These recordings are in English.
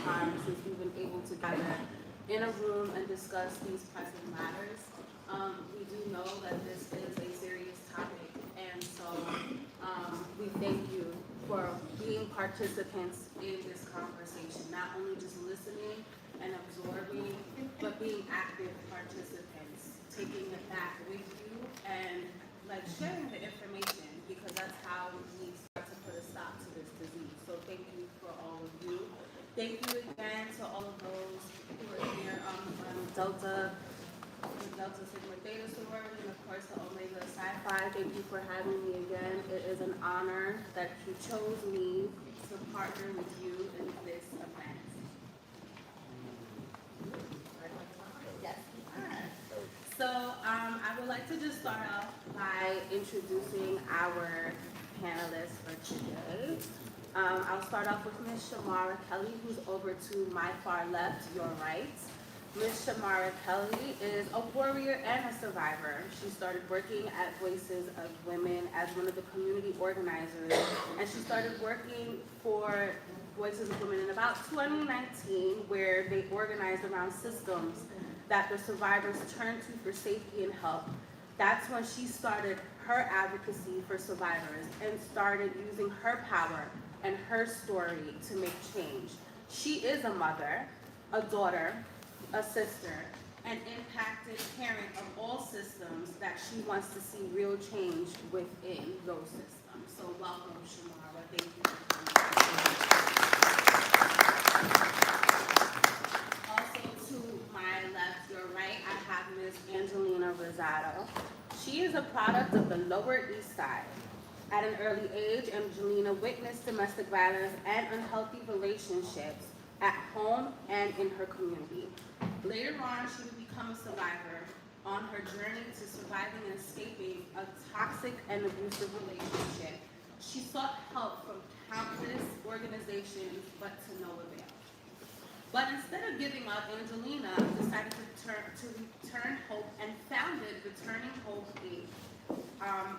time since we've been able to gather in a room and discuss these pressing matters. We do know that this is a serious topic, and so we thank you for being participants in this conversation, not only just listening and absorbing, but being active participants, taking it back with you and like sharing the information, because that's how we start to put a stop to this disease. So thank you for all of you. Thank you again to all of those who are here from Delta Sigma Theta sorority, and of course the Omega Psi Phi. Thank you for having me again. It is an honor that you chose me to partner with you in this event. Yes. So I would like to just start off by introducing our panelists for today. I'll start off with Ms. Shamara Kelly, who's over to my far left, your right. Ms. Shamara Kelly is a warrior and a survivor. She started working at Voices of Women as one of the community organizers, and she started working for Voices of Women in about 2019, where they organized around systems that the survivors turn to for safety and help. That's when she started her advocacy for survivors and started using her power and her story to make change. She is a mother, a daughter, a sister, an impacted parent of all systems that she wants to see real change within those systems. So welcome, Shamara. Thank you for coming. Also to my left, your right, I have Ms. Angelina Rosado. She is a product of the Lower East Side. At an early age, Angelina witnessed domestic violence and unhealthy relationships at home and in her community. Later on, she would become a survivor on her journey to surviving and escaping a toxic and abusive relationship. She sought help from countless organizations, but to no avail. But instead of giving up, Angelina decided to return hope and founded Returning Hope, a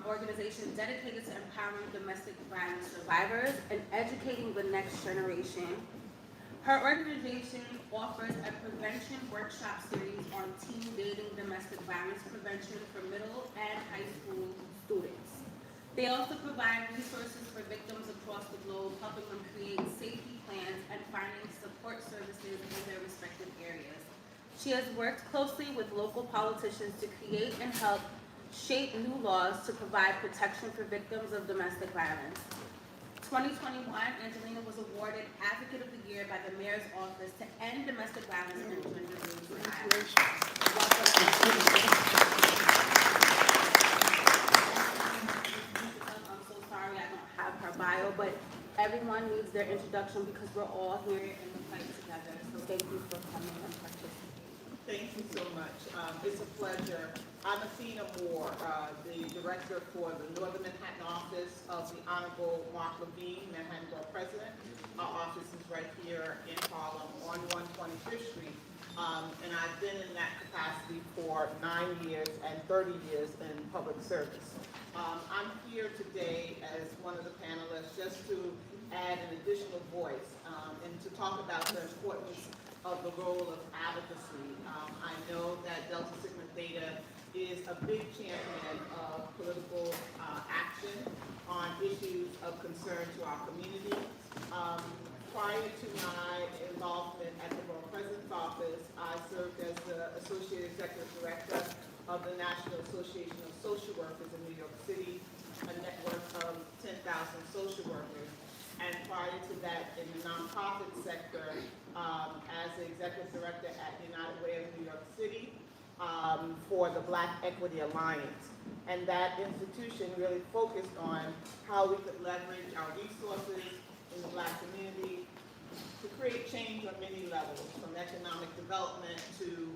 organization dedicated to empowering domestic violence survivors and educating the next generation. Her organization offers a prevention workshop series on teen dating domestic violence prevention for middle and high school students. They also provide resources for victims across the globe, helping them create safety plans and finding support services in their respective areas. She has worked closely with local politicians to create and help shape new laws to provide protection for victims of domestic violence. 2021, Angelina was awarded Advocate of the Year by the Mayor's Office to end domestic violence and gender-based violence. I'm so sorry I don't have her bio, but everyone needs their introduction because we're all here in the fight together. So thank you for coming and participating. Thank you so much. It's a pleasure. I'm Athena Moore, the director for the Northern Manhattan office of the Honorable Mark Levine, Manhattan Borough President. Our office is right here in Harlem on 125th Street. And I've been in that capacity for 9 years and 30 years in public service. I'm here today as one of the panelists just to add an additional voice and to talk about the importance of the role of advocacy. I know that Delta Sigma Theta is a big champion of political action on issues of concern to our community. Prior to my involvement at the Borough President's Office, I served as the Associate Executive Director of the National Association of Social Workers in New York City, a network of 10,000 social workers. And prior to that, in the nonprofit sector, as the Executive Director at United Way of New York City for the Black Equity Alliance. And that institution really focused on how we could leverage our resources in the Black community to create change on many levels, from economic development to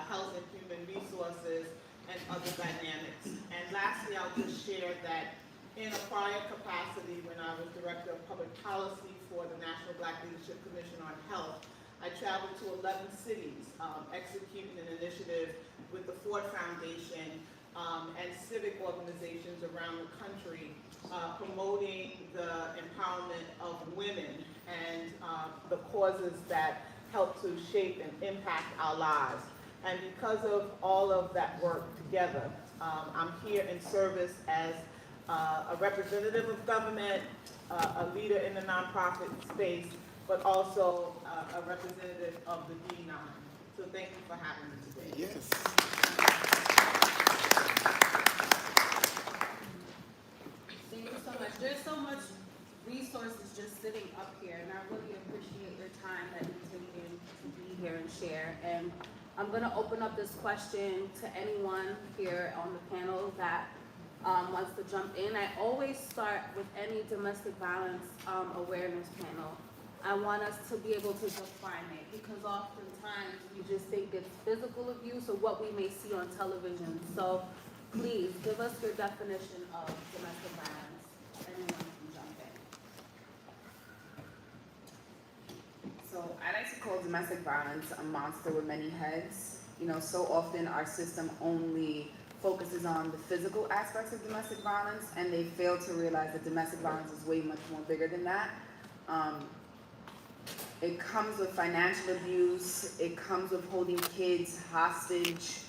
health and human resources and other dynamics. And lastly, I'll just share that in a prior capacity, when I was Director of Public Policy for the National Black Leadership Commission on Health, I traveled to 11 cities executing an initiative with the Ford Foundation and civic organizations around the country promoting the empowerment of women and the causes that help to shape and impact our lives. And because of all of that work together, I'm here in service as a representative of government, a leader in the nonprofit space, but also a representative of the D9. So thank you for having me today. Yes. Thank you so much. There's so much resources just sitting up here, and I really appreciate your time that you've taken to be here and share. And I'm going to open up this question to anyone here on the panel that wants to jump in. I always start with any domestic violence awareness panel. I want us to be able to define it, because oftentimes we just think it's physical abuse or what we may see on television. So please give us your definition of domestic violence. Anyone can jump in. So I like to call domestic violence a monster with many heads. You know, so often our system only focuses on the physical aspects of domestic violence, and they fail to realize that domestic violence is way much more bigger than that. It comes with financial abuse. It comes with holding kids hostage.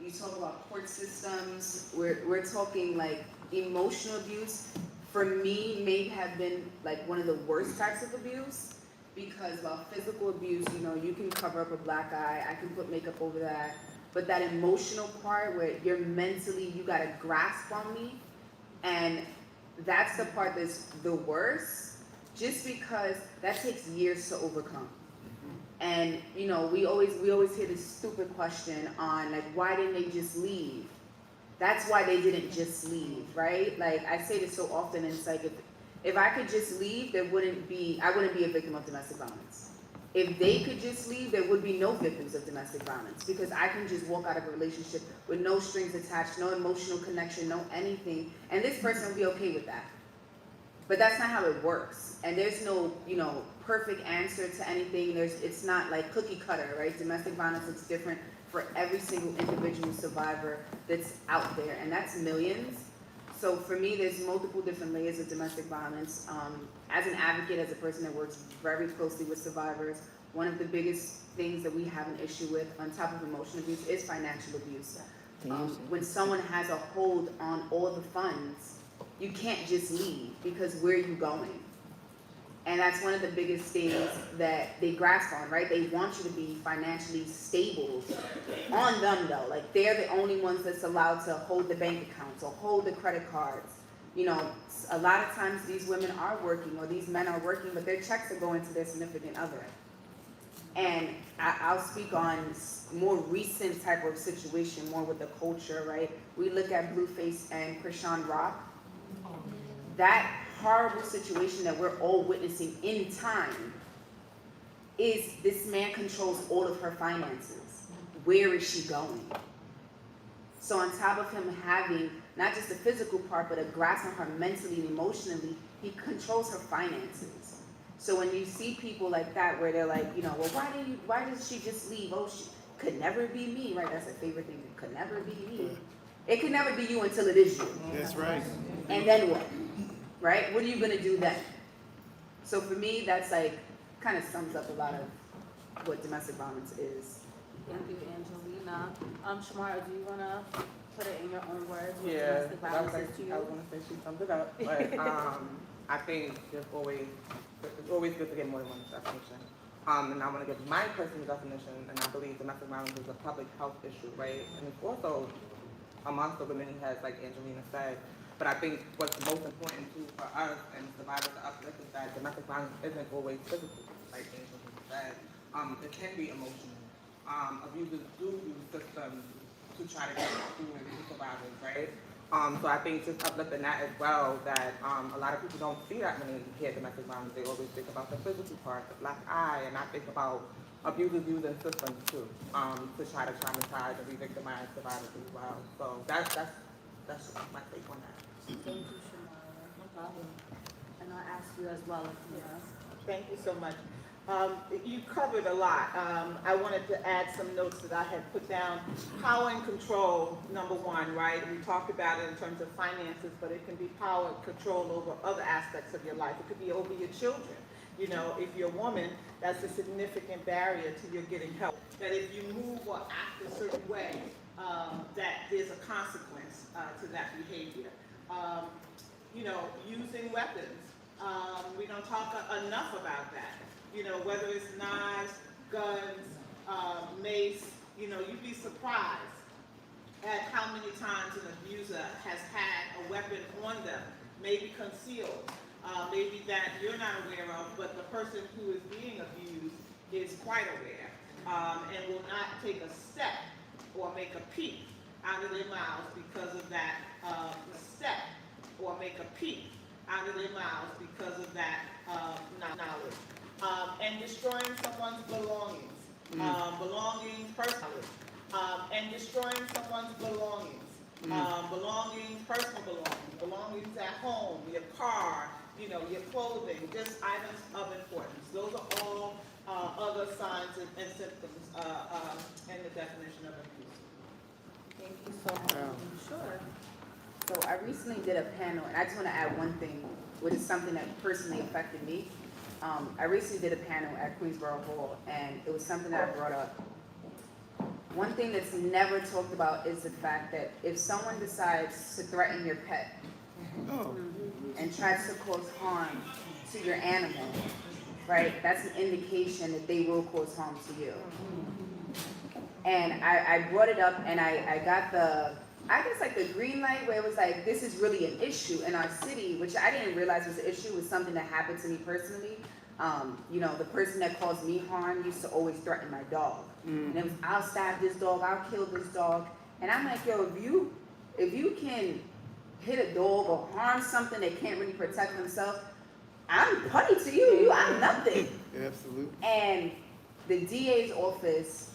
You talk about court systems. We're talking like emotional abuse. For me, may have been like one of the worst types of abuse, because while physical abuse, you know, you can cover up a black eye. I can put makeup over that. But that emotional part where you're mentally, you got a grasp on me, and that's the part that's the worst. Just because that takes years to overcome. And you know, we always hear this stupid question on like, why didn't they just leave? That's why they didn't just leave, right? Like I say this so often, and it's like, if I could just leave, I wouldn't be a victim of domestic violence. If they could just leave, there would be no victims of domestic violence, because I can just walk out of a relationship with no strings attached, no emotional connection, no anything, and this person would be okay with that. But that's not how it works. And there's no, you know, perfect answer to anything. It's not like cookie cutter, right? Domestic violence looks different for every single individual survivor that's out there, and that's millions. So for me, there's multiple different layers of domestic violence. As an advocate, as a person that works very closely with survivors, one of the biggest things that we have an issue with, on top of emotional abuse, is financial abuse. When someone has a hold on all the funds, you can't just leave, because where are you going? And that's one of the biggest things that they grasp on, right? They want you to be financially stable. On them though, like they're the only ones that's allowed to hold the bank accounts or hold the credit cards. You know, a lot of times these women are working or these men are working, but their checks are going to their significant other. And I'll speak on more recent type of situation, more with the culture, right? We look at Blueface and Krishan Rock. That horrible situation that we're all witnessing in time is this man controls all of her finances. Where is she going? So on top of him having not just the physical part, but a grasp on her mentally and emotionally, he controls her finances. So when you see people like that, where they're like, you know, well, why did she just leave? Oh, she could never be me, right? That's a favorite thing. It could never be me. It could never be you until it is you. That's right. And then what? Right? What are you gonna do then? So for me, that's like, kind of sums up a lot of what domestic violence is. Thank you, Angelina. Shamara, do you want to put it in your own words what Yeah, domestic I violence was, is to you? I was gonna say she summed it up, but I think it's always good to get more than one definition. And I want to give my personal definition, and I believe domestic violence is a public health issue, right? And it's also amongst the women heads, like Angelina said. But I think what's most important too for us and survivors to uplift is that domestic violence isn't always physical, like Angelina said. It can be emotional. Abusers do use systems to try to get through to survivors, right? So I think just uplifting that as well, that a lot of people don't see that when they hear domestic violence. They always think about the physical part, the black eye, and I think about abusers using systems too, to try to traumatize and re-victimize survivors as well. So that's my take on that. Thank you, Shamara. No problem. And I'll ask you as well if you know. Thank you so much. You covered a lot. I wanted to add some notes that I had put down. Power and control, number one, right? We talked about it in terms of finances, but it can be power and control over other aspects of your life. It could be over your children. You know, if you're a woman, that's a significant barrier to your getting help. That if you move or act a certain way, that there's a consequence to that behavior. You know, using weapons. We don't talk enough about that. You know, whether it's knives, guns, mace, you know, you'd be surprised at how many times an abuser has had a weapon on them, maybe concealed, maybe that you're not aware of, but the person who is being abused is quite aware, and will not take a step or make a peep out of their mouths because of that step, or make a peep out of their mouths because of that knowledge. And destroying someone's belongings, personally, and destroying someone's belongings, personal belongings at home, your car, you know, your clothing, just items of importance. Those are all other signs and symptoms and the definition of abuse. Thank you so much. Sure. So I recently did a panel, and I just want to add one thing, which is something that personally affected me. I recently did a panel at Queensborough Hall, and it was something that I brought up. One thing that's never talked about is the fact that if someone decides to threaten your pet and tries to cause harm to your animal, right, that's an indication that they will cause harm to you. And I brought it up, and I got the green light where it was like, this is really an issue in our city, which I didn't realize was an issue, was something that happened to me personally. You know, the person that caused me harm used to always threaten my dog. And it was, I'll stab this dog, I'll kill this dog. And I'm like, yo, if you can hit a dog or harm something that can't really protect themselves, I'm putty to you, I'm nothing. Absolutely. And the DA's office,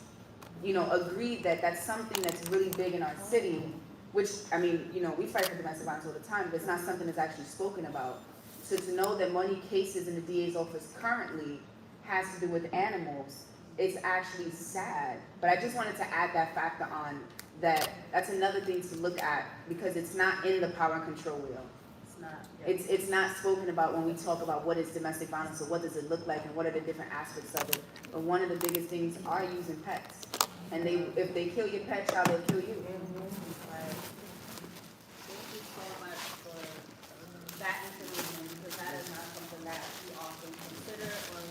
you know, agreed that that's something that's really big in our city, which, I mean, you know, we fight for domestic violence all the time, but it's not something that's actually spoken about. So to know that money cases in the DA's office currently has to do with animals, it's actually sad. But I just wanted to add that factor on, that that's another thing to look at, because it's not in the power and control wheel. It's not. It's not spoken about when we talk about what is domestic violence, or what does it look like, and what are the different aspects of it. But one of the biggest things are using pets. And if they kill your pet child, they'll kill you. Right. Thank you so much for that information, because that is not something that we often consider or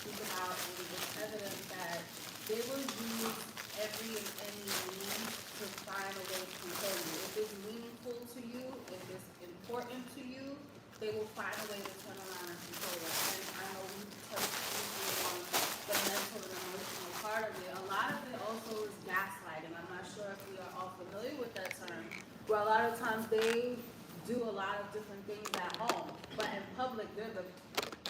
speak about. And it's evident that they will use every and any means to find a way to control you. If it's meaningful to you, if it's important to you, they will find a way to turn around and control it. And I know we touched briefly on the mental and emotional part of it. A lot of it also is gaslighting. I'm not sure if we are all familiar with that term. Where a lot of times they do a lot of different things at home, but in public they're the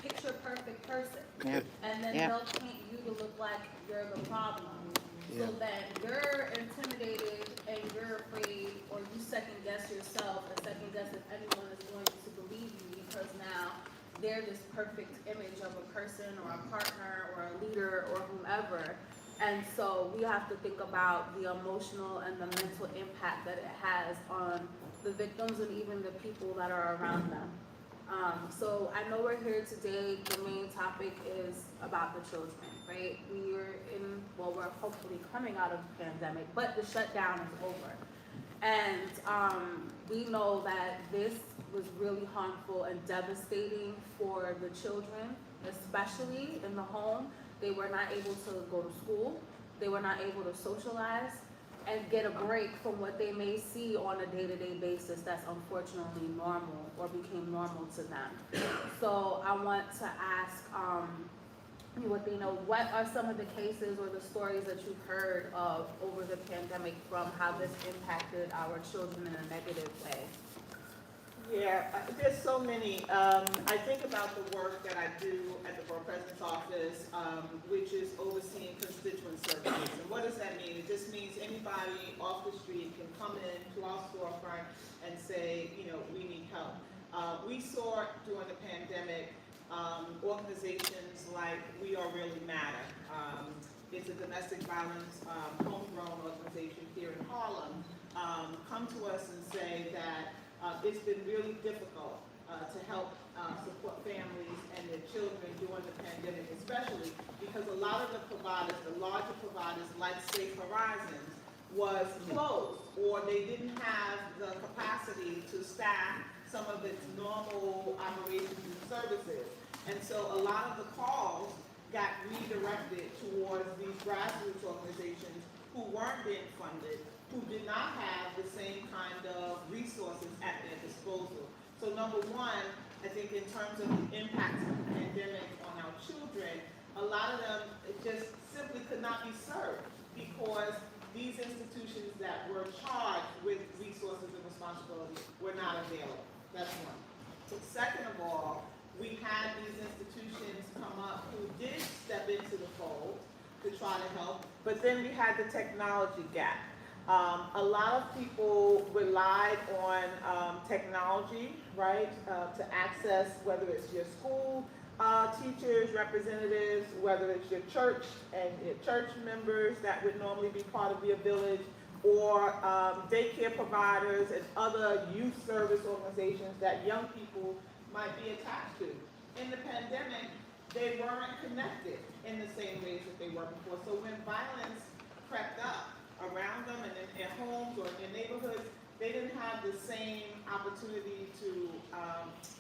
picture perfect person. Yeah. And then Yeah. they'll paint you to look like you're the problem. So Yeah. that you're intimidated and you're afraid, or you second guess yourself and second guess if anyone is going to believe you, because now they're this perfect image of a person or a partner or a leader or whomever. And so we have to think about the emotional and the mental impact that it has on the victims and even the people that are around them. So I know we're here today, the main topic is about the children, right? We're hopefully coming out of the pandemic, but the shutdown is over. And we know that this was really harmful and devastating for the children, especially in the home. They were not able to go to school. They were not able to socialize and get a break from what they may see on a day-to-day basis that's unfortunately normal or became normal to them. So I want to ask you, Athena, what are some of the cases or the stories that you've heard of over the pandemic from how this impacted our children in a negative way? Yeah, there's so many. I think about the work that I do at the Borough President's Office, which is overseeing constituent services. And what does that mean? It just means anybody off the street can come in to our storefront and say, you know, we need help. We saw during the pandemic organizations like We Are Really Matter. It's a domestic violence homegrown organization here in Harlem. Come to us and say that it's been really difficult to help support families and their children during the pandemic especially, because a lot of the providers, the larger providers like Safe Horizons, was closed, or they didn't have the capacity to staff some of its normal operations and services. And so a lot of the calls got redirected towards these grassroots organizations who weren't being funded, who did not have the same kind of resources at their disposal. So number one, I think in terms of the impact of the pandemic on our children, a lot of them just simply could not be served because these institutions that were charged with resources and responsibilities were not available. That's one. Second of all, we had these institutions come up who did step into the fold to try to help, but then we had the technology gap. A lot of people relied on technology, right, to access whether it's your school teachers, representatives, whether it's your church and your church members that would normally be part of your village, or daycare providers and other youth service organizations that young people might be attached to. In the pandemic, they weren't connected in the same ways that they were before. So when violence crept up around them and in their homes or in their neighborhoods, they didn't have the same opportunity to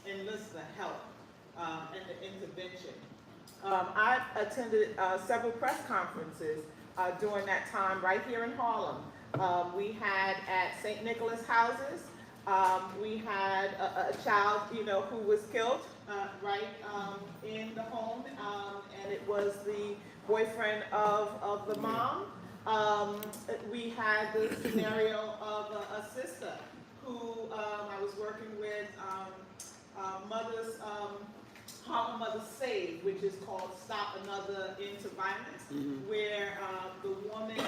enlist the help and the intervention. I've attended several press conferences during that time right here in Harlem. We had at St. Nicholas Houses, we had a child, who was killed in the home, and it was the boyfriend of the mom. We had the scenario of a sister who I was working with, Harlem Mothers Save, which is called Stop Another Into Violence, where the woman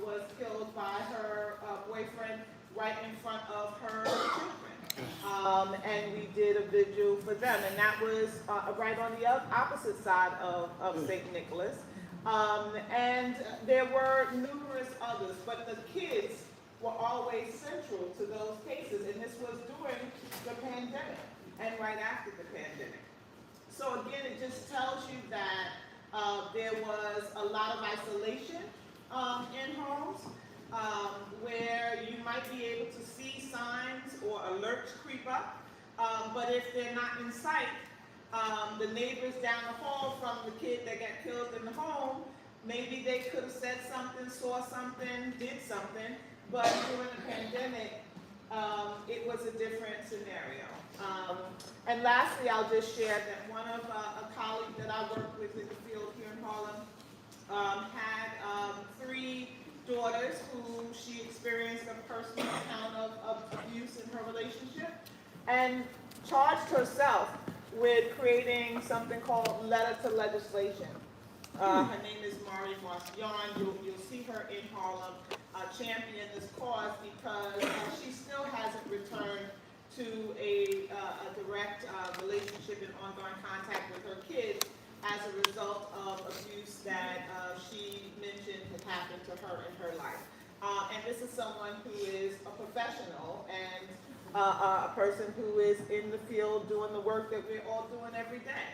was killed by her boyfriend right in front of her children. And we did a vigil for them, and that was right on the opposite side of St. Nicholas. And there were numerous others, but the kids were always central to those cases, and this was during the pandemic and right after the pandemic. So again, it just tells you that there was a lot of isolation in homes where you might be able to see signs or alerts creep up, but if they're not in sight, the neighbors down the hall from the kid that got killed in the home, maybe they could have said something, saw something, did something, but during the pandemic, it was a different scenario. And lastly, I'll just share that one of a colleague that I work with in the field here in Harlem had 3 daughters who she experienced a personal account of abuse in her relationship, and charged herself with creating something called Letter to Legislation. Her name is Mari Marcion. You'll see her in Harlem champion this cause because she still hasn't returned to a direct relationship and ongoing contact with her kids as a result of abuse that she mentioned had happened to her in her life. And this is someone who is a professional and a person who is in the field doing the work that we're all doing every day.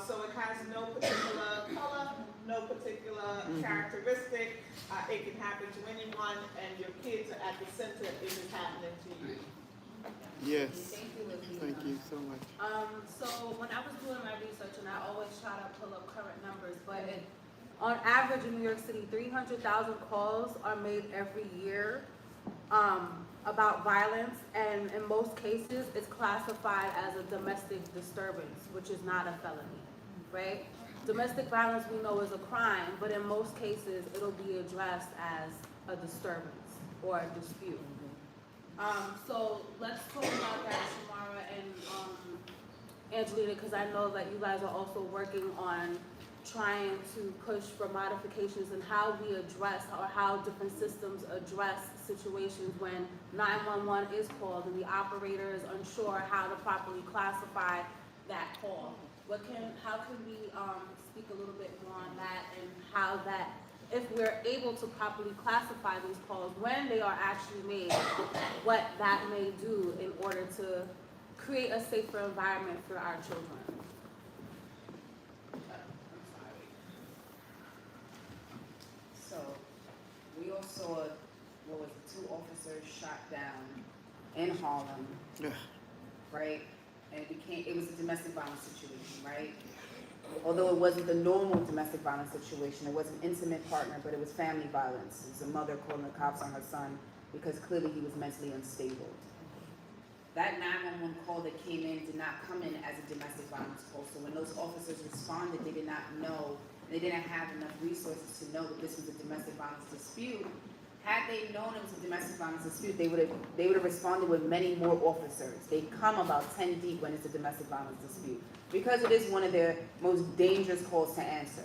So it has no particular color, no particular characteristic. It can happen to anyone, and your kids are at the center if it is happening to you. Yes. Thank you, Livia. Thank you so much. So when I was doing my research, and I always try to pull up current numbers, but on average in New York City, 300,000 calls are made every year about violence, and in most cases, it's classified as a domestic disturbance, which is not a felony, right? Domestic violence we know is a crime, but in most cases, it'll be addressed as a disturbance or a dispute. So let's talk about that, Shamara and Angelina, because I know that you guys are also working on trying to push for modifications in how we address or how different systems address situations when 911 is called and the operator is unsure how to properly classify that call. How can we speak a little bit more on that, and how that, if we're able to properly classify these calls when they are actually made, what that may do in order to create a safer environment for our children? saw, what was it, 2 officers shot down in Harlem, Yeah. right? And it was a domestic violence situation, right? Although it wasn't the normal domestic violence situation, it was an intimate partner, but it was family violence. It was a mother calling the cops on her son because clearly he was mentally unstable. That 911 call that came in did not come in as a domestic violence call. So when those officers responded, they did not know, they didn't have enough resources to know that this was a domestic violence dispute. Had they known it was a domestic violence dispute, they would have responded with many more officers. They come about 10 deep when it's a domestic violence dispute because it is one of their most dangerous calls to answer.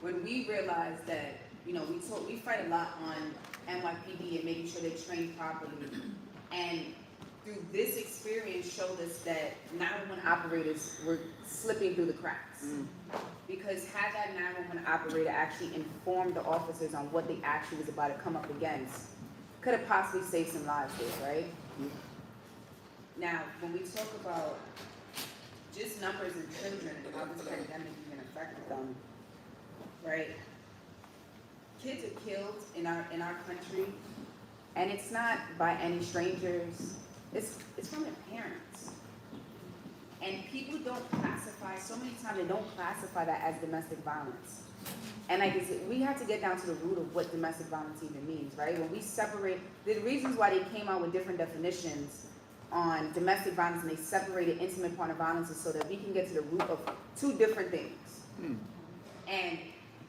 When we realized that, we fight a lot on NYPD and making sure they train properly, and through this experience showed us that 911 operators were slipping through the cracks. Because had that 911 operator actually informed the officers on what they actually was about to come up against, could have possibly saved some lives there, right? Yeah. Now, when we talk about just numbers in children, how this pandemic even affected them, right? Kids are killed in our country, and it's not by any strangers. It's from their parents. And people don't classify, so many times they don't classify that as domestic violence. And like I said, we have to get down to the root of what domestic violence even means, right? When we separate, the reasons why they came out with different definitions on domestic violence and they separated intimate partner violence is so that we can get to the root of 2 different things. And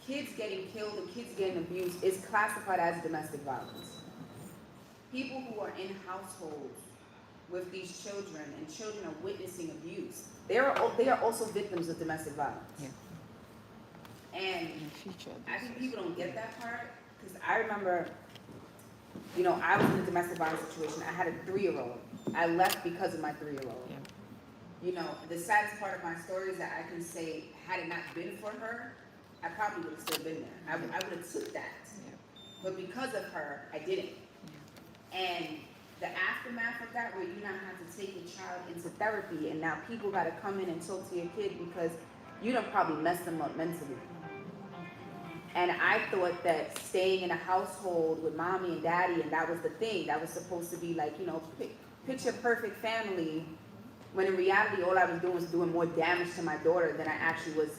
kids getting killed and kids getting abused is classified as domestic violence. People who are in households with these children and children are witnessing abuse, they are also victims of domestic violence. Yeah. And I think people don't get that part, because I remember, I was in a domestic violence situation. I had a 3-year-old. I left because of my 3-year-old. Yeah. The saddest part of my story is that I can say, had it not been for her, I probably would have still been there. I would have took that. Yeah. But because of her, I didn't. And the aftermath of that, where you now have to take your child into therapy, and now people got to come in and talk to your kid because you done probably messed them up mentally. And I thought that staying in a household with mommy and daddy, and that was the thing, that was supposed to be like, picture perfect family, when in reality, all I was doing was doing more damage to my daughter than I actually was,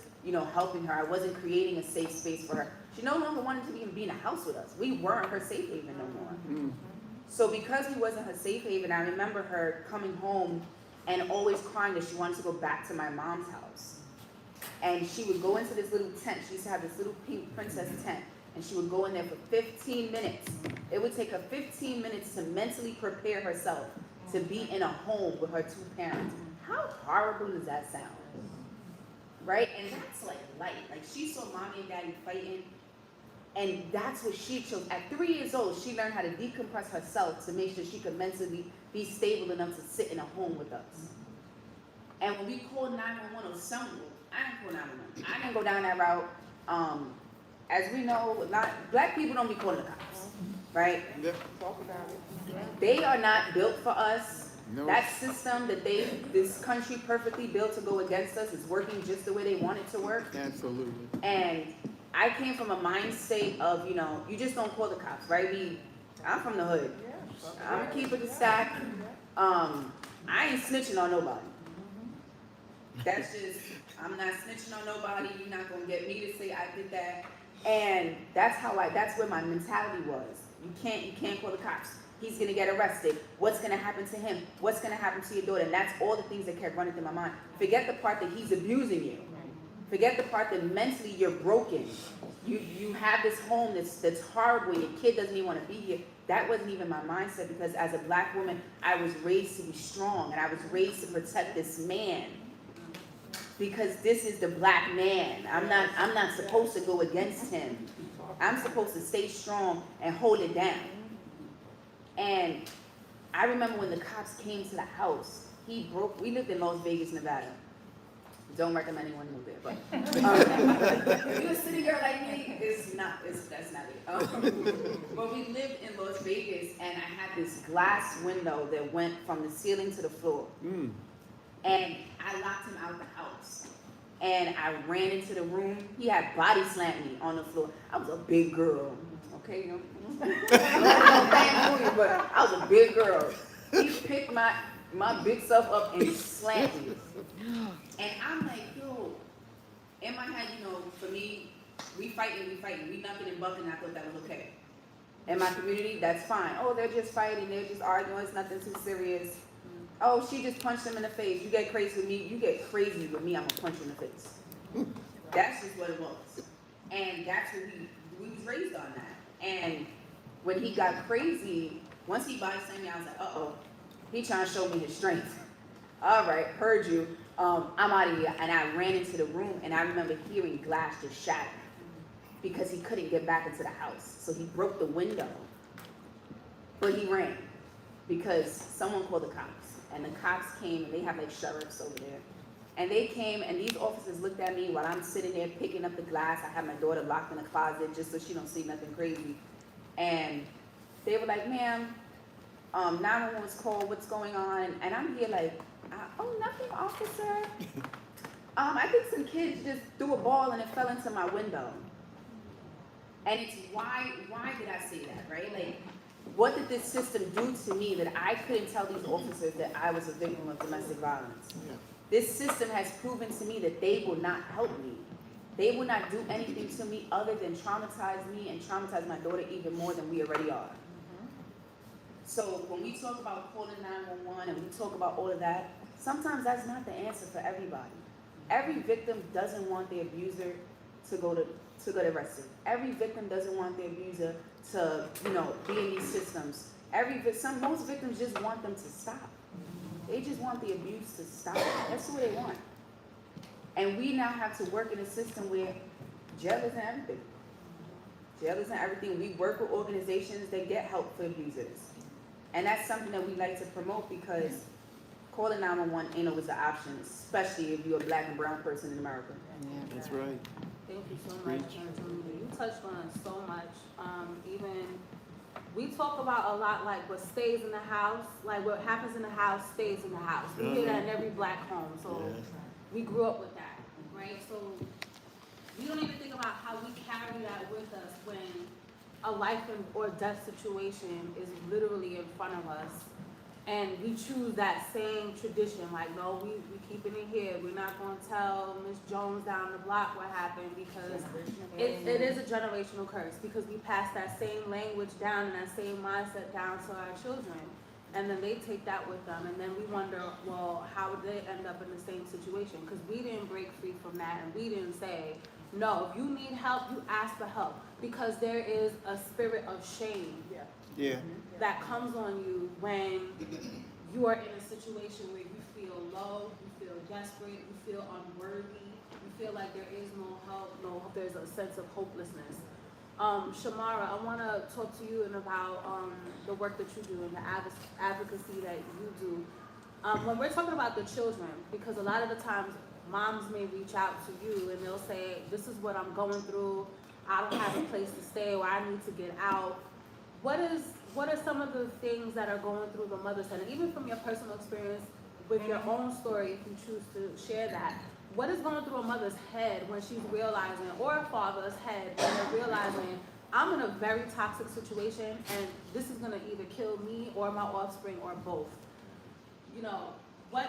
helping her. I wasn't creating a safe space for her. She no longer wanted to even be in a house with us. We weren't her safe haven no more. So because we wasn't her safe haven, I remember her coming home and always crying that she wanted to go back to my mom's house. And she would go into this little tent. She used to have this little pink princess tent. And she would go in there for 15 minutes. It would take her 15 minutes to mentally prepare herself to be in a home with her 2 parents. How horrible does that sound? Right? And that's like light. Like, she saw mommy and daddy fighting. And that's what she chose. At 3 years old, she learned how to decompress herself to make sure she could mentally be stable enough to sit in a home with us. And when we called 911 or something, I didn't call 911. I didn't go down that route. As we know, black people don't be calling the cops, right? Yeah. Talk about it. They are not built for us. No. That system that this country perfectly built to go against us is working just the way they want it to work. Absolutely. And I came from a mind state of, you just don't call the cops, right? I'm from the hood. I'm gonna keep it a stack. I ain't snitching on nobody. That's just, I'm not snitching on nobody. You're not gonna get me to say I did that. And that's where my mentality was. You can't call the cops. He's gonna get arrested. What's gonna happen to him? What's gonna happen to your daughter? And that's all the things that kept running through my mind. Forget the part that he's abusing you. Forget the part that mentally you're broken. You have this home that's horrible. Your kid doesn't even want to be here. That wasn't even my mindset, because as a black woman, I was raised to be strong, and I was raised to protect this man. Because this is the black man. I'm not supposed to go against him. I'm supposed to stay strong and hold it down. And I remember when the cops came to the house, we lived in Las Vegas, Nevada. Don't recommend anyone move there, but if you're a city girl like me, that's not it. But we lived in Las Vegas, and I had this glass window that went from the ceiling to the floor. And I locked him out the house. and I ran into the room. He had body slammed me on the floor. I was a big girl, okay? You know? But I was a big girl. He picked my big self up and slammed me. And I'm like, yo, in my head, you know, for me, we fighting, we knocking and bucking. I thought that was okay. In my community, that's fine. Oh, they're just fighting, they're just arguing, it's nothing too serious. Oh, she just punched him in the face. You get crazy with me, I'm gonna punch you in the face. That's just what it was. And that's what we was raised on that. And when he got crazy, once he body slammed me, I was like, uh-oh, he trying to show me his strength. All right, heard you. I'm out of here. And I ran into the room, and I remember hearing glass just shatter because he couldn't get back into the house. So he broke the window, but he ran because someone called the cops. And the cops came, and they have like sheriffs over there. And they came, and these officers looked at me while I'm sitting there picking up the glass. I had my daughter locked in a closet just so she don't see nothing crazy. And they were like, ma'am, 911 was called, what's going on? And I'm here like, oh, nothing, officer. I think some kids just threw a ball and it fell into my window. And it's why did I say that, right? Like, what did this system do to me that I couldn't tell these officers that I was a victim of domestic violence? Yeah. This system has proven to me that they will not help me. They will not do anything to me other than traumatize me and traumatize my daughter even more than we already are. So when we talk about calling 911 and we talk about all of that, sometimes that's not the answer for everybody. Every victim doesn't want the abuser to go to arrested. Every victim doesn't want the abuser to, be in these systems. Most victims just want them to stop. They just want the abuse to stop. That's what they want. And we now have to work in a system where jail isn't everything. Jail isn't everything. We work with organizations that get help for abusers. And that's something that we like to promote because calling 911 ain't always the option, especially if you're a black and brown person in America. That's right. Thank you so much, Angelina. You touched on so much. We talk about a lot like what stays in the house, like what happens in the house stays in the house. We hear that in every black home, so we grew up with that, right? So we don't even think about how we carry that with us when a life or death situation is literally in front of us. And we choose that same tradition, like, no, we keep it in here. We're not going to tell Miss Jones down the block what happened because it is a generational curse because we pass that same language down and that same mindset down to our children. And then they take that with them. And then we wonder, well, how would they end up in the same situation? Because we didn't break free from that and we didn't say, no, if you need help, you ask for help. Because there is a spirit of shame. Yeah. That comes on you when you are in a situation where you feel low, you feel desperate, you feel unworthy, you feel like there is no help, there's a sense of hopelessness. Shamara, I want to talk to you about the work that you do and the advocacy that you do. When we're talking about the children, because a lot of the times moms may reach out to you and they'll say, this is what I'm going through, I don't have a place to stay or I need to get out. What are some of the things that are going through the mother's head? And even from your personal experience with your own story, if you choose to share that, what is going through a mother's head when she's realizing, or a father's head when they're realizing, I'm in a very toxic situation and this is going to either kill me or my offspring or both? What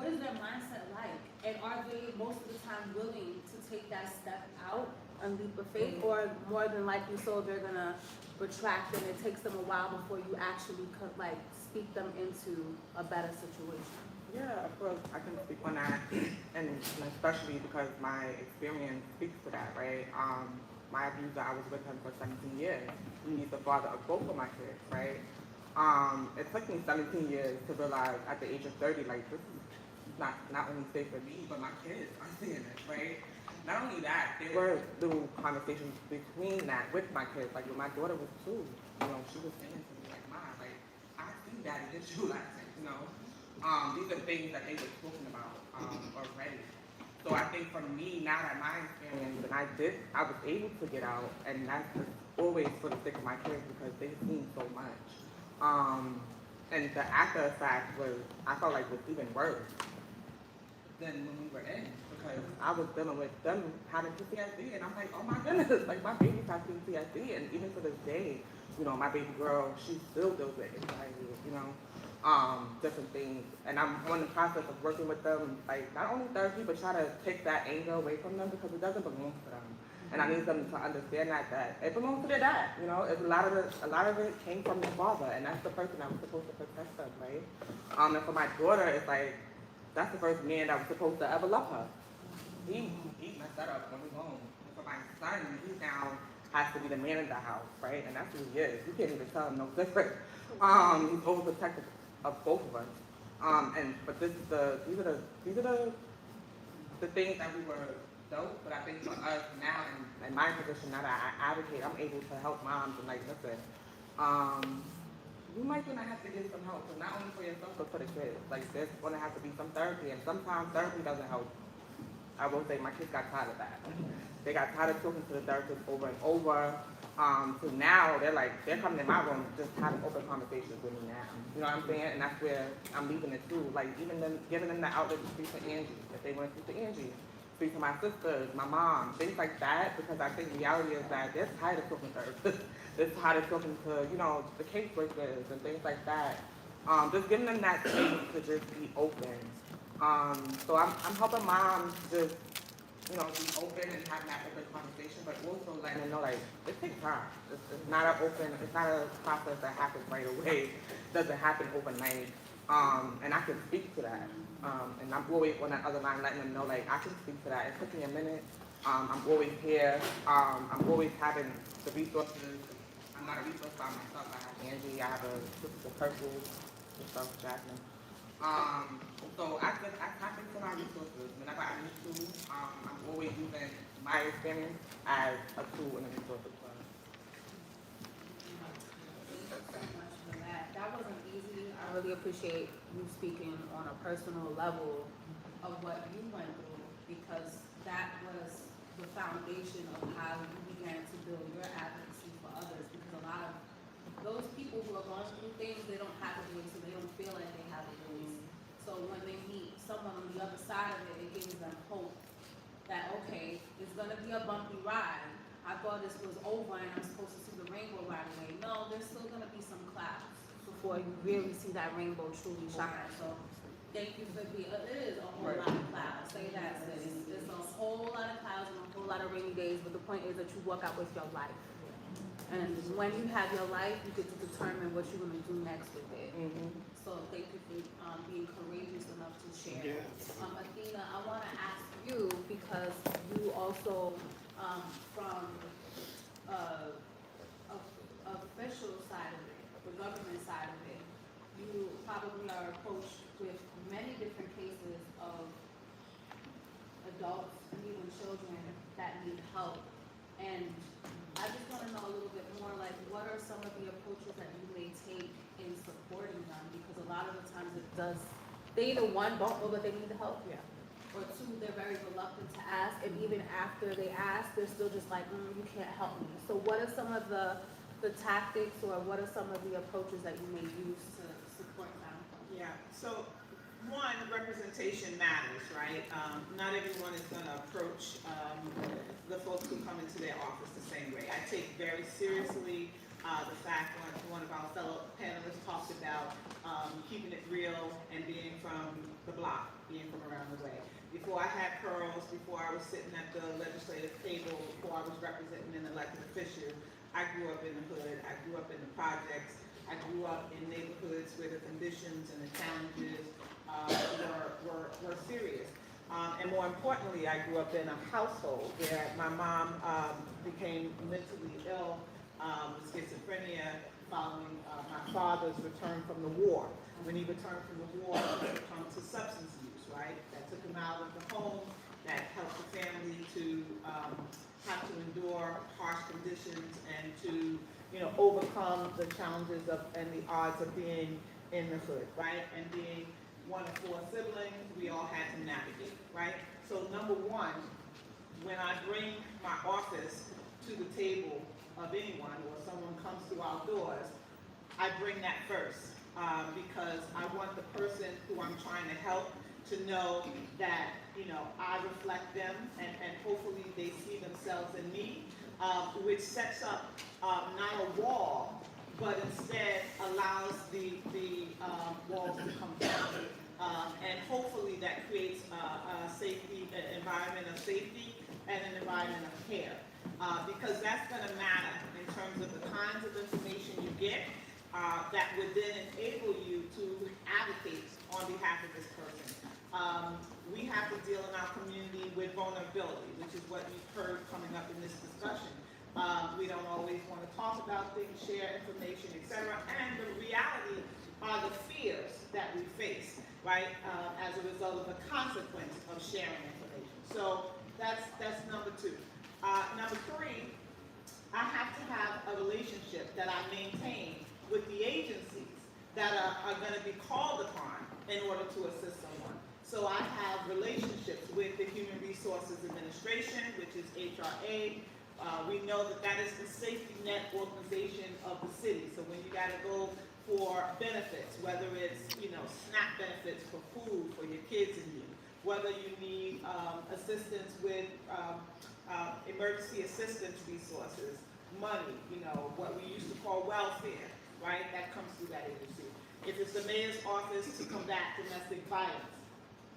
is their mindset like? And are they most of the time willing to take that step out and leap of faith, or more than likely so they're going to retract and it takes them a while before you actually could speak them into a better situation? Yeah, of course, I can speak on that, and especially because my experience speaks to that, right? My abuser, I was with him for 17 years. He's the father of both of my kids, right? It took me 17 years to realize at the age of 30, this is not only safe for me, but my kids are seeing it, right? Not only that, there were little conversations between that with my kids. Like when my daughter was 2, she was saying to me, Mom, I see daddy hit you last night, These are things that they were talking about already. So I think for me, now that my experience, and I was able to get out, and that's just always for the sake of my kids because they've seen so much. And the after effect was, I felt like was even worse than when we were in, because I was dealing with them having PTSD, and I'm like, oh my goodness, like my baby's have PTSD, and even to this day, you know, my baby girl, she still deals with anxiety, you know, different things, and I'm in the process of working with them, like not only therapy, but try to take that anger away from them because it doesn't belong to them. And I need them to understand that it belongs to their dad. You know, a lot of it came from their father, and that's the person that was supposed to protect them, right? And for my daughter, it's like that's the first man that was supposed to ever love her. He messed that up when we home. And for my son, he now has to be the man in the house, right? And that's who he is. You can't even tell him no different. He's overprotective of both of us. But these are the things that we were dope, but I think for us now, in my position, now that I advocate, I'm able to help moms and like, listen, you might gonna have to get some help, so not only for yourself, but for the kids. Like, there's gonna have to be some therapy, and sometimes therapy doesn't help. I will say my kids got tired of that. They got tired of talking to the therapist over and over. So now they're coming in my room just having open conversations with me now. You know what I'm saying? And that's where I'm leaving it too. Like even them, giving them the outlet to speak to Angie, if they want to speak to Angie. Speak to my sisters, my mom, things like that, because I think the reality is that they're tired of talking to therapists. They're tired of talking to, you know, the caseworkers and things like that. Just giving them that space to just be open. So I'm helping moms just, you know, be open and have that open conversation, but also letting them know, like, it takes time. It's not a process that happens right away. It doesn't happen overnight. And I can speak to that. And I'm always on that other line letting them know, like, I can speak to that. It took me a minute. I'm always here. I'm always having the resources. I'm not a resource by myself. I have Angie. I have a sister Purple, myself, Jasmine. So I tap into my resources whenever I need to. I'm always using my experience as a tool and a resource as well. That wasn't easy. I really appreciate you speaking on a personal level of what you went through, because that was the foundation of how you began to build your advocacy for others. Because a lot of those people who are going through things, they don't have a voice, so they don't feel like they have a voice. So when they meet someone on the other side of it, it gives them hope that, okay, it's gonna be a bumpy ride. I thought this was over and I'm supposed to see the rainbow right away. No, there's still gonna be some clouds before you really see that rainbow truly shine. So thank you for being, it is a whole lot of clouds. Say that, sis. It's a whole lot of clouds and a whole lot of rainy days, but the point is that you walk out with your life. And when you have your life, you get to determine what you're gonna do next with it. So thank you for being courageous enough to share. Yes. Athena, I wanna ask you, because you also, from official side of it, the government side of it, you probably are approached with many different cases of adults and even children that need help. And I just want to know a little bit more, like, what are some of the approaches that you may take in supporting them? Because a lot of the times they either one, don't know that they need the help, or two, they're very reluctant to ask, and even after they ask, they're still just like, you can't help me. So what are some of the tactics, or what are some of the approaches that you may use to support them? Yeah, so one, representation matters, right? Not everyone is gonna approach the folks who come into their office the same way. I take very seriously the fact one of our fellow panelists talked about keeping it real and being from the block, being from around the way. Before I had pearls, before I was sitting at the legislative table, before I was representing an elected official, I grew up in the hood, I grew up in the projects, I grew up in neighborhoods where the conditions and the challenges were serious. And more importantly, I grew up in a household where my mom became mentally ill with schizophrenia following my father's return from the war. When he returned from the war, he succumbed to substance use, right? That took him out of the home, that helped the family to have to endure harsh conditions and to, you know, overcome the challenges and the odds of being in the hood, right? And being one of four siblings, we all had to navigate, right? So number one, when I bring my office to the table of anyone or someone comes to our doors, I bring that first because I want the person who I'm trying to help to know that, you know, I reflect them and hopefully they see themselves in me, which sets up not a wall, but instead allows the walls to come down. And hopefully that creates a safety, an environment of safety and an environment of care. Because that's gonna matter in terms of the kinds of information you get that would then enable you to advocate on behalf of this person. We have to deal in our community with vulnerability, which is what you've heard coming up in this discussion. We don't always want to talk about things, share information, etc. And the reality are the fears that we face, right, as a result of the consequence of sharing information. So that's number two. Number three, I have to have a relationship that I maintain with the agencies that are going to be called upon in order to assist someone. So I have relationships with the Human Resources Administration, which is HRA. We know that that is the safety net organization of the city. So when you got to go for benefits, whether it's, you know, SNAP benefits for food for your kids and you, whether you need assistance with emergency assistance resources, money, you know, what we used to call welfare, right? That comes through that agency. If it's the mayor's office to combat domestic violence,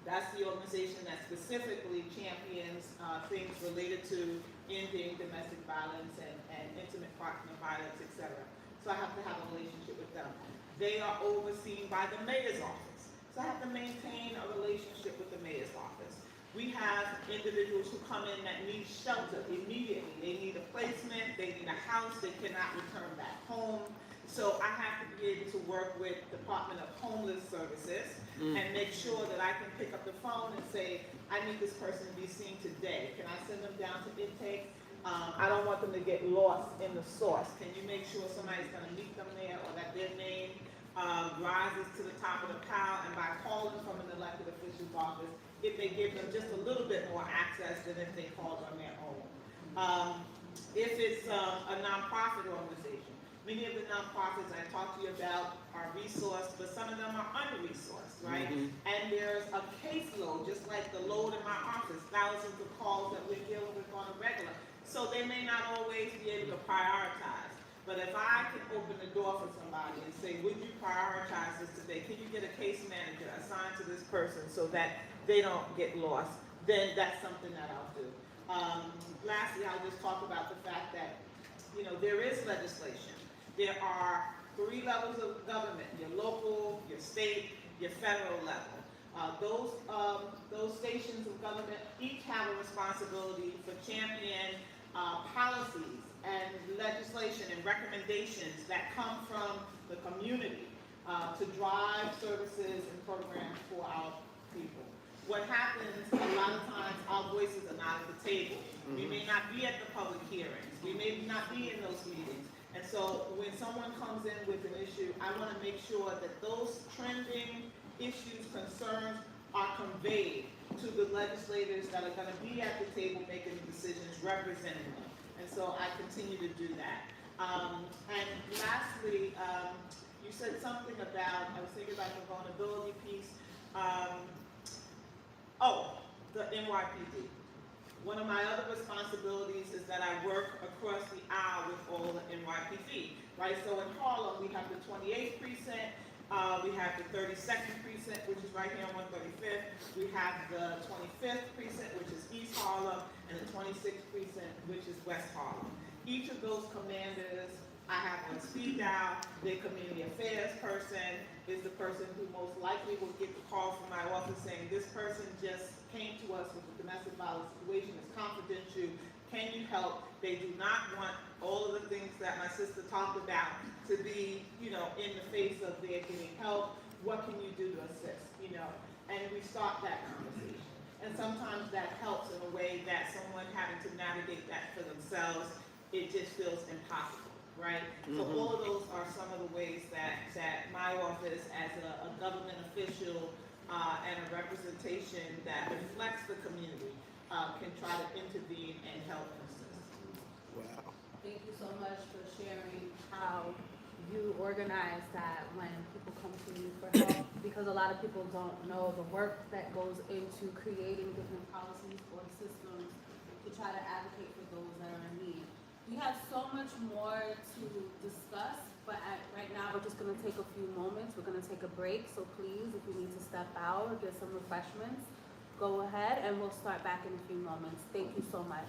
that's the organization that specifically champions things related to ending domestic violence and intimate partner violence, etc. So I have to have a relationship with them. They are overseen by the mayor's office. So I have to maintain a relationship with the mayor's office. We have individuals who come in that need shelter immediately. They need a placement, they need a house, they cannot return back home. So I have to be able to work with Department of Homeless Services and make sure that I can pick up the phone and say, I need this person to be seen today. Can I send them down to intake? I don't want them to get lost in the source. Can you make sure somebody's going to meet them there, or that their name rises to the top of the pile? And by calling from an elected official's office, it may give them just a little bit more access than if they called on their own. If it's a nonprofit organization, many of the nonprofits I talked to you about are resourced, but some of them are under-resourced, right? And there's a caseload, just like the load in my office, thousands of calls that we're dealing with on a regular. So they may not always be able to prioritize. But if I can open the door for somebody and say, would you prioritize this today? Can you get a case manager assigned to this person so that they don't get lost? Then that's something that I'll do. Lastly, I'll just talk about the fact that, you know, there is legislation. There are 3 levels of government: your local, your state, your federal level. Those stations of government each have a responsibility for championing policies and legislation and recommendations that come from the community to drive services and programs for our people. What happens a lot of times, our voices are not at the table. We may not be at the public hearings. We may not be in those meetings. And so when someone comes in with an issue, I want to make sure that those trending issues, concerns are conveyed to the legislators that are going to be at the table making decisions, representing them. And so I continue to do that. And lastly, you said something about, I was thinking about the vulnerability piece. The NYPD. One of my other responsibilities is that I work across the aisle with all the NYPD, right? So in Harlem, we have the 28th precinct, we have the 32nd precinct, which is right here on 135th. We have the 25th precinct, which is East Harlem, and the 26th precinct, which is West Harlem. Each of those commanders, I have on speed dial. The community affairs person is the person who most likely will get the call from my office saying, this person just came to us with a domestic violence situation, it's confidential, can you help? They do not want all of the things that my sister talked about to be, you know, in the face of their getting help. What can you do to assist, you know? And we start that conversation. And sometimes that helps in a way that someone having to navigate that for themselves, it just feels impossible, right? So all of those are some of the ways that my office as a government official and a representation that reflects the community can try to intervene and help assist. Wow. Thank you so much for sharing how you organize that when people come to you for help? Because a lot of people don't know the work that goes into creating different policies or systems to try to advocate for those that are in need. We have so much more to discuss, but right now we're just gonna take a few moments. We're gonna take a break, so please, if you need to step out or get some refreshments, go ahead, and we'll start back in a few moments. Thank you so much.